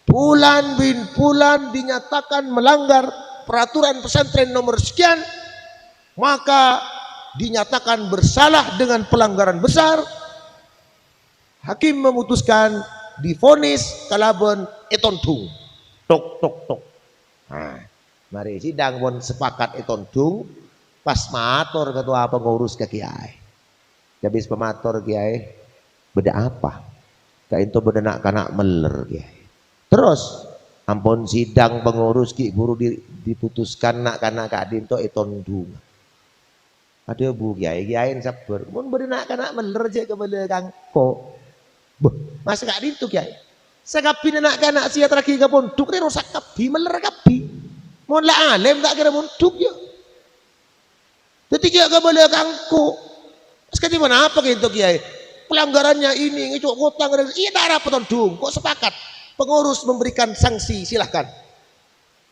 S1: Fulan bin Fulan dinyatakan melanggar peraturan pesantren nomor sekian maka dinyatakan bersalah dengan pelanggaran besar. Hakim memutuskan divonis kalaben etontung tok tok tok. Nah, mari sidang pun sepakat etontung pas matur ketua pengurus ke kiai. Habis pematur kiai beda apa? Kayak itu beda nak kanak meler kiai. Terus ampun sidang pengurus ki buru diputuskan nak kana kadin to etondung. Ada bu kiai sabar. Mun beri nak kana meler je ke belakang kok. Beh, mas kadin tu kiai. Sakapi nak kana sia traki ke pondok ni rosak kapi meler kapi. Mun la alim tak kira pondok yo. Ketika ke belakang kok. Sekali mana apa gitu kiai? Pelanggarannya ini ngicuk kotang iya tak rapat tondung kok sepakat. Pengurus memberikan sanksi silahkan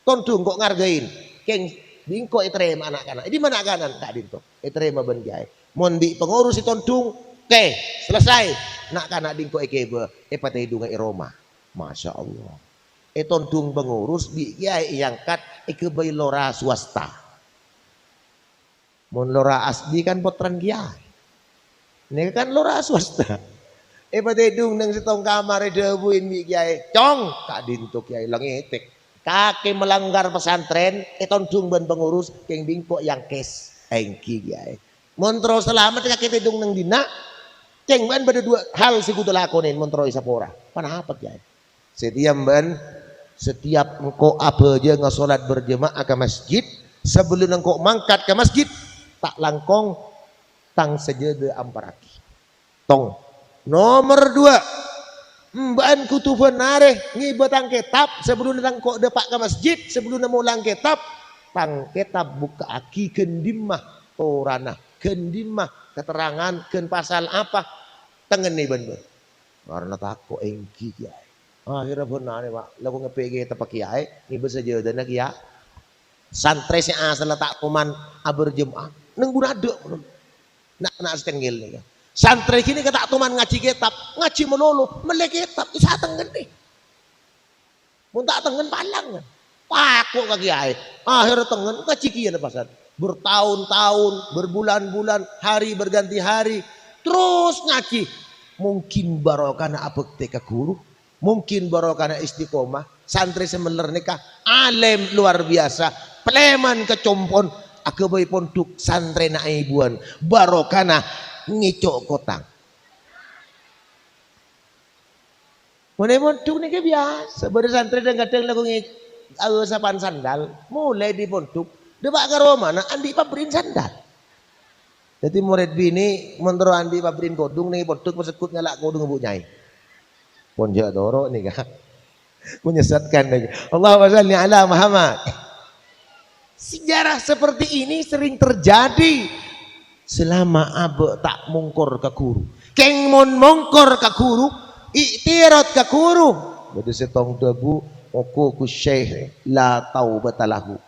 S1: tondung kok ngargain keng bingko iterema anak-anak di mana kanan tak dinto iterema ben kiai mon di pengurus tondung oke selesai nak kanak dingko ekebe epate hidung iroma masya Allah tondung pengurus di kiai yang kat ekebe lora swasta mon lora asli kan potran kiai ini kan lora swasta pada hidung nang setong kamar debuin mi kiai cong tak dintuk kiai langetek kaki melanggar pesantren tondung ben pengurus keng bingko yang kes engki kiai montro selamat kaki hidung nang dina ceng ben pada dua hal si kudu lakonin montro isapora panah apa kiai setiap engkau apa aja ngasolat berjemaah ke masjid sebelum engkau mangkat ke masjid tak langkong tang sejede amparaki tong. Nomor 2 mbaan kutuban nareh ngibetang kitab sebelum datang kok depak ke masjid sebelum mau ulang kitab tang kitab buka aki kendimah torana kendimah keterangan ken pasal apa tengen nih bener karena takut engki kiai akhirnya benar pak lagu ngepege tepak kiai ngibet saja dan kiai santri si asal tak kuman aberjemaah neng bunadek nak setengil nih santri kini kata tuman ngaji kitab ngaji melulu melek kitab bisa tengen nih muntah tengen palang kan paku kaki kiai akhir tengen ngaji kiai pasar bertahun-tahun berbulan-bulan hari berganti hari terus ngaji mungkin barokana abekte ke guru mungkin barokana istiqomah santri semeler nikah alim luar biasa pleman kecompon akebai pondok santri naibuan barokana ngicok kotang. Mulai pondok ni biasa. Baru santri dan kadang lagu sapan sandal. Mulai di pondok. Debak ke Roma. Nah andi pabrin sandal. Jadi murid bini mentero andi pabrin kodung ni pondok persekut ngalak kodung ibu nyai. Ponjak doro ni kah. Menyesatkan lagi. Allahumma shalli ala Muhammad. Sejarah seperti ini sering terjadi. selama abe tak mungkor ke guru. Keng mon mungkor ke guru, iktirat ke guru. Bade setong debu oko ku syekh la taubatalahu.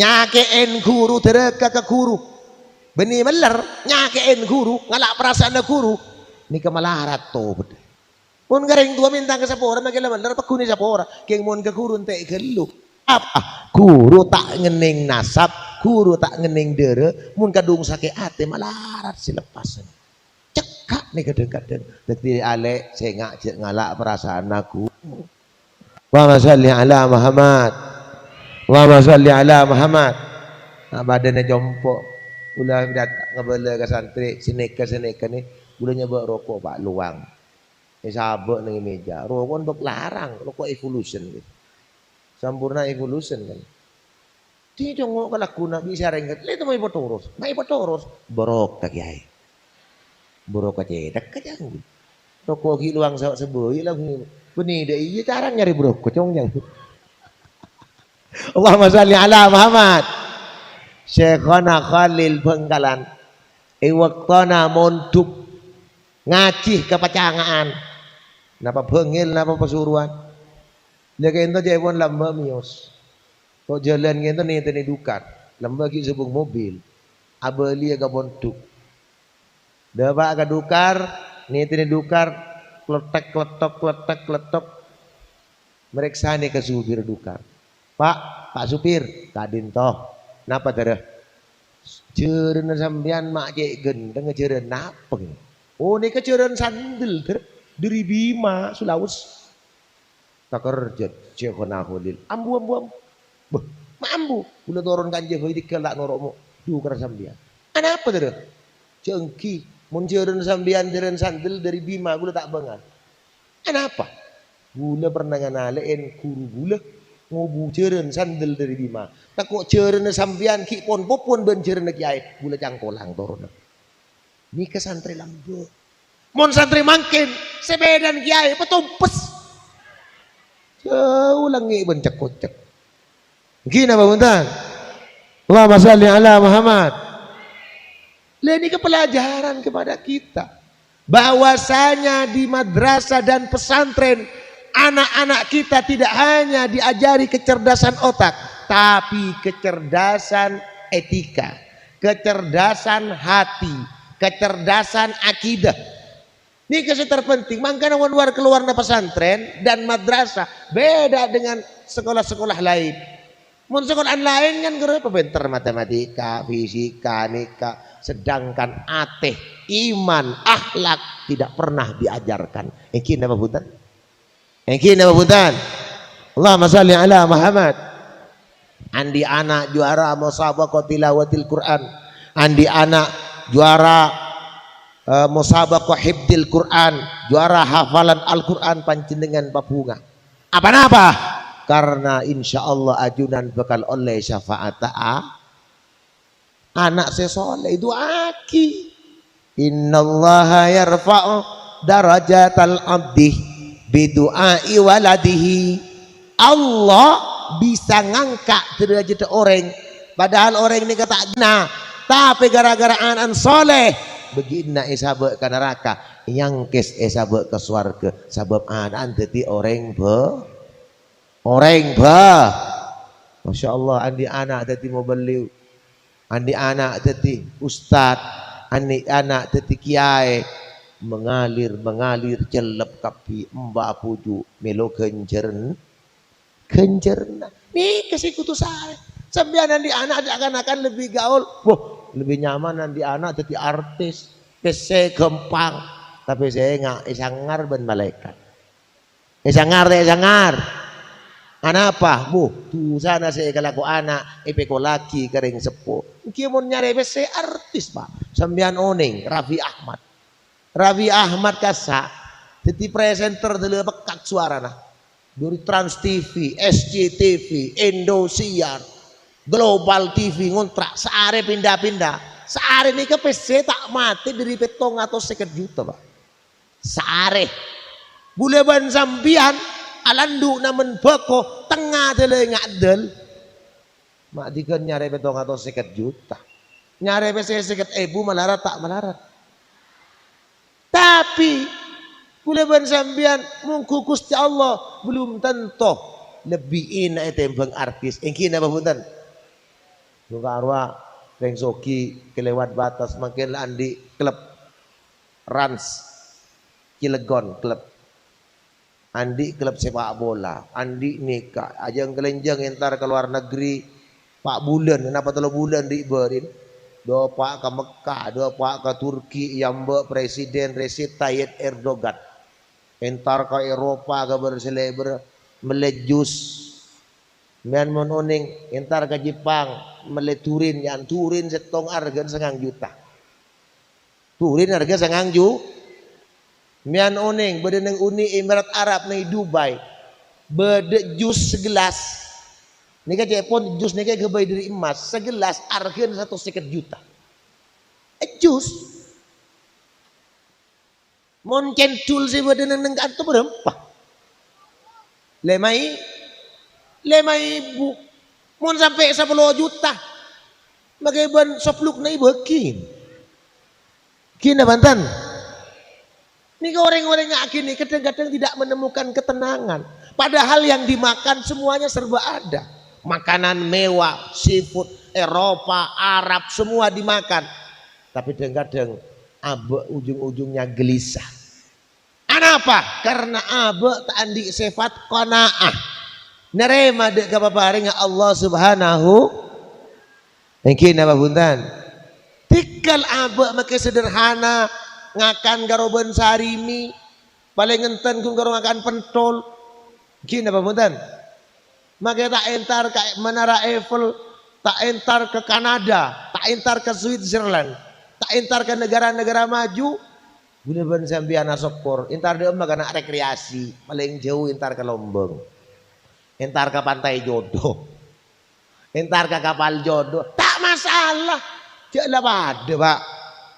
S1: Nyakein guru tereka ke guru. Beni beler nyakein guru, ngalak perasaan guru. Ni kemalarat tobat. Mun garing tua minta ke sapora magila beler pagkuni sapora. Keng mon ke guru ente gelu. Apa? Guru tak ngening nasab, guru tak ngening dere, mun kadung sakit ate malarat silepasan. Cekak nih kadang-kadang. Dadi ale saya ngalak perasaan aku. Wa sholli ala Muhammad. Wa sholli ala Muhammad. Nah, badannya jompo. Ulah datang ngebela ke santri sineka ni, ulah nyoba rokok pak luang. Sabuk ning meja. Rokok bek larang, rokok evolution gitu. Sampurna evolution kan. Tidak ngok kalakuna bisa rengket. Itu may potoros. May potoros. Borok tak kiai. Borok cedak kajang. Rokok giluang sa seboy lang. Beni de iya carang nyari borok kocong yang. Allahumma shalli ala Muhammad. Syekhana Khalil Bengkalan. Waktana montuk ngacih kepacangaan. Napa bengil napa pasuruan. Jaga ento jewon lamba mios. Kok jalan ngento nih tani dukat. Lamba ki sebung mobil. Abeli aga bontuk. Daba aga dukar, nih tani dukar kletek kletok. Mereka nih ke supir dukar. Pak supir, kadin toh. Napa tara? Jeureun sampean mak je gendeng jeureun napa? Oh nih kejeureun sandel dari Bima Sulawesi. Tak kerja Syekhona Khalil ambu beh mambu ulah turun kanje hoy dikelak norokmu dukar sambian apa tadi cengki mun jeureun sambian jeureun sandel dari Bima gula tak bangan apa gula pernah nganalein guru gula ngobu jeureun sandel dari Bima tak kok jeureun sambian ki pon popon ben jeureun kiai gula cangkolang turun ni ke santri lambe mun santri mangkin sebedan kiai petumpes jauh langi bencek kocek. Gini apa buntan? Allahumma shalli ala Muhammad. Ini kepelajaran kepada kita. Bahwasanya di madrasah dan pesantren anak-anak kita tidak hanya diajari kecerdasan otak, tapi kecerdasan etika, kecerdasan hati, kecerdasan akidah. Ini kasih terpenting. Makanya luar keluar pesantren dan madrasah beda dengan sekolah-sekolah lain. Mun sekolah lain kan kira pinter matematika, fisika, nika. Sedangkan ateh, iman, akhlak tidak pernah diajarkan. Ekin apa butan? Allahumma shalli ala Muhammad. Andi anak juara musabaqah tilawatil Quran. Andi anak juara musabaqah hifdzil Quran, juara hafalan Al-Quran panjenengan papunga. Apa-apa? Karena insya Allah ajunan bakal oleh syafaat anak sesoleh itu aki. Innallaha yarfa'u darajatal abdi bidu'ai waladihi. Allah bisa ngangkat derajat orang padahal orang ini kata nah tapi gara-gara anak soleh begina sabab ke neraka yang kes sabab ke surga sabab anak jadi orang Masya Allah andi anak jadi mau beli andi anak jadi ustad andi anak jadi kiai mengalir celep kapi mbak puju melo kencerna nih kasih kutu saya sambian andi anak akan lebih gaul lebih nyaman nanti anak jadi artis saya gampang tapi saya nggak isangar ben malaikat isangar anak apa tuh sana saya kalaku anak ipeko laki kering sepo mungkin mau nyari saya artis pak sambian oning Raffi Ahmad kasa jadi presenter dulu pekak suara nah dari Trans TV, SCTV, Indosiar Global TV ngontrak seare pindah-pindah seare ini ke PC tak mati dari petong atau 50 juta pak seare buleban sambian alandu namen bako tengah dele ngadel mak dikan nyari petong atau 50 juta Nyare pese seket ibu malarat tak malarat. Tapi kula ban sampean mungku Gusti Allah belum tentu lebih enak tembang artis. Engki napa punten? Muka arwah Reng Soki kelewat batas makin andi klub Rans Cilegon klub Andi klub sepak bola, Andi nikah, ajang kelenjang entar ke luar negeri, Pak bulan, kenapa 3 bulan diibarin? 2 pak ke Mekah, 2 pak ke Turki, yang presiden Recep Tayyip Erdogan. Entar ke Eropa ke berseleber melejus, mian mononing, entar ke Jepang meleturin, yang turin setong harga 9 juta. Turin harga 9 juta. Mian oning bedeneng Uni Emirat Arab nih Dubai bede jus segelas nika Jepun jus nika gebay dari emas segelas harga 1 juta jus mon centul si bedeneng neng kanto berapa lemai bu mon sampai 10 juta bagaimana sopluk na ibekin kina bantan. Ini orang-orang yang gini kadang-kadang tidak menemukan ketenangan. Padahal yang dimakan semuanya serba ada. Makanan mewah, seafood, Eropa, Arab semua dimakan. Tapi kadang-kadang abe ujung-ujungnya gelisah. Kenapa? Karena abe tak andi sifat qanaah. Nerema dek kapaparing Allah Subhanahu. Mungkin apa buntan? Tikal abe makai sederhana. Ngakan garoban sarimi paling ngenten kung garo ngakan pentol gini apa mudan makanya tak entar ke Menara Eiffel tak entar ke Kanada tak entar ke Switzerland tak entar ke negara-negara maju bener-bener sambian asokor entar dia mah kena rekreasi paling jauh entar ke Lombok entar ke pantai jodoh entar ke kapal jodoh tak masalah jelah pada pak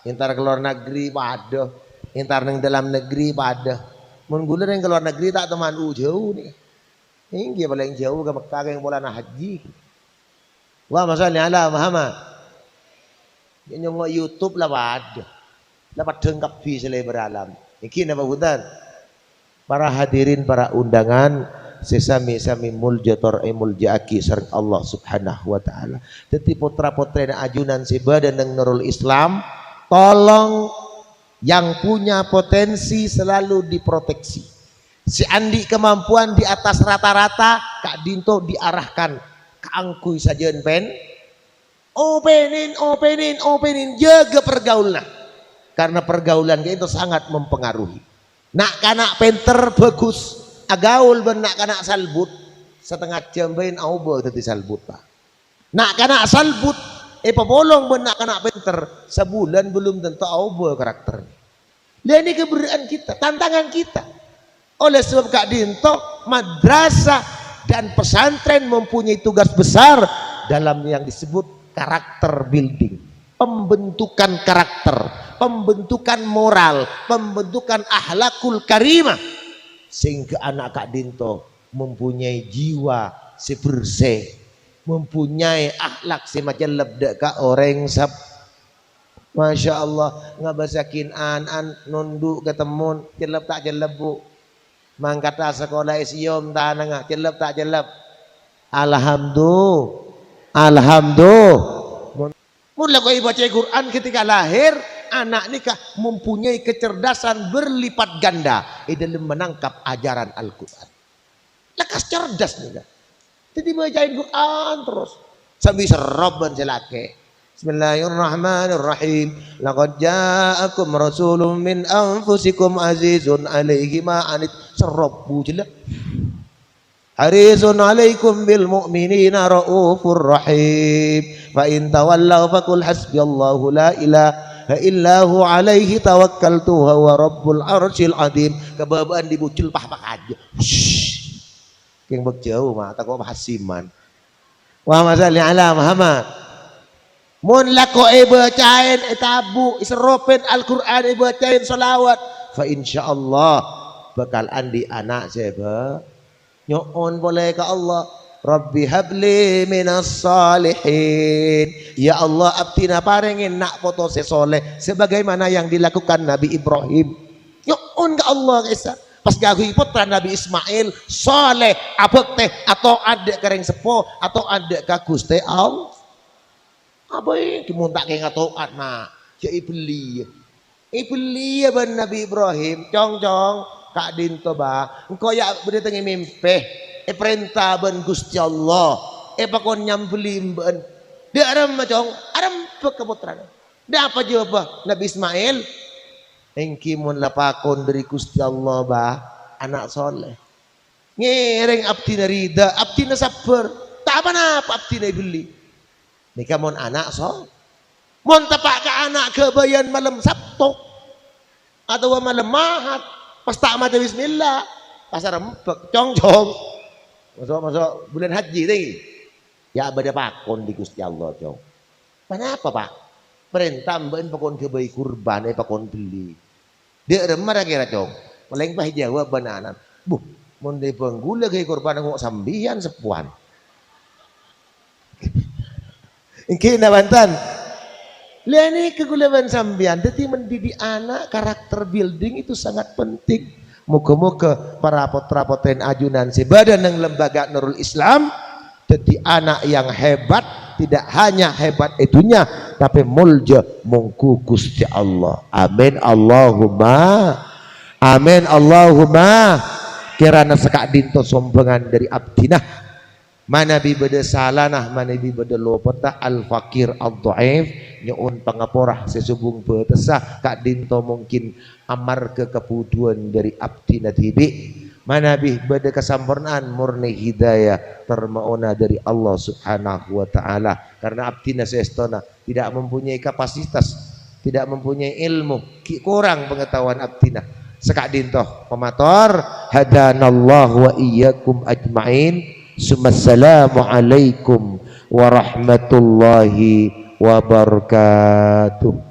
S1: entar ke luar negeri pada entar neng dalam negeri pada menggula yang ke luar negeri tak teman jauh nih ini paling jauh ke Mekah yang bulan haji wah masalahnya ala Muhammad yang YouTube lah pada dapat dengkap di selebar alam ini apa hutan para hadirin para undangan sesami-sami muljator muljaaki sareng Allah Subhanahu wa taala dadi putra-putrina ajunan sibadan nang Nurul Islam. Tolong yang punya potensi selalu diproteksi. Si andi kemampuan di atas rata-rata, Kak Dinto diarahkan ke angkuy saja pen. Openin, jaga pergaulan. Karena pergaulan itu sangat mempengaruhi. Nak kanak penter bagus, agaul ben nak kanak salbut, setengah jam bain auba tadi salbut pak. Nak kanak salbut papolong benak anak pinter sebulan belum tentu ubah karakternya. Dan ini keberadaan kita, tantangan kita. Oleh sebab Kak Dinto, madrasah dan pesantren mempunyai tugas besar dalam yang disebut karakter building, pembentukan karakter, pembentukan moral, pembentukan akhlakul karimah, sehingga anak Kak Dinto mempunyai jiwa sebersih, mempunyai akhlak semacam lebdak ka orang sab. Masya Allah ngabasakin an nunduk ketemu jeleb tak jeleb bu mangkata sekolah isiom tanah jeleb tak jeleb alhamdulillah mulai kau baca Quran ketika lahir anak nikah mempunyai kecerdasan berlipat ganda dalam menangkap ajaran Al-Quran. Lekas cerdas nih. Jadi bacain Quran terus sambil serobban selake. Bismillahirrahmanirrahim. Laqad ja'akum rasulun min anfusikum azizun 'alaihi ma anit serobbu jelek. Harisun 'alaikum bil mu'minina raufur rahim. Fa in tawallaw faqul hasbiyallahu la ilaha illahu 'alaihi tawakkaltu wa rabbul arsyil 'azim. Kebabaan dibucul pah-pah aja. Yang berjauh mah tak kau hasiman. Wa masalli ala Muhammad. Mun lako bacain tabu isropin Al-Qur'an bacain salawat fa insyaallah bakal andi anak saya nyoon boleh ke Allah Rabbi habli minas salihin. Ya Allah, abdina parengin nak foto soleh sebagaimana yang dilakukan Nabi Ibrahim. Nyuun ke Allah kisah. Pas gagui putra Nabi Ismail soleh abek teh atau adik kering sepo atau adik kagus teh Allah. Abai kimuntak ke ngatoat nak. Ya ibli. Ibli ya ban Nabi Ibrahim. Cong kak dinto ba. Engkau ya berdatang mimpi. Perintah ben Gusti Allah pakon nyambeli ben dia aram macong aram pekeputran dia apa jawab Nabi Ismail engki mun lapakon dari Gusti Allah ba anak soleh ngereng abdi narida abdi sabar tak apa abdi beli nika mun anak soleh mun tapak ke anak kebayan malam Sabtu atau malam Ahad pas tak mati bismillah pas rempek cong masuk bulan haji tinggi ya beda pakon di Gusti Allah cong kenapa pak perintah mbak pakon kebaik kurban pakon beli dia remar kira cong paling pah jawab bananan buh mun di penggula ke kurban ngok sambian sepuan ini nabantan lihat ini kegulaban sambian jadi mendidik anak karakter building itu sangat penting. Muka-muka para potra-potrain ajunan sebadan yang lembaga Nurul Islam jadi anak yang hebat tidak hanya hebat itunya tapi mulja mungku Gusti Allah amin Allahumma amin Allahumma kirana sekak dinto sombongan dari abdinah mana bi beda salanah mana bi beda lopeta al fakir al dhaif nyuun pangaporah sesubung betesah kak dinto mungkin amar ke kepuduan dari abdi natibi mana bih beda kesempurnaan murni hidayah termauna dari Allah subhanahu wa ta'ala karena abdi nasestona tidak mempunyai kapasitas tidak mempunyai ilmu kurang pengetahuan abdina sekak dinto pemator hadanallahu wa iyyakum ajmain Assalamu alaikum warahmatullahi wabarakatuh.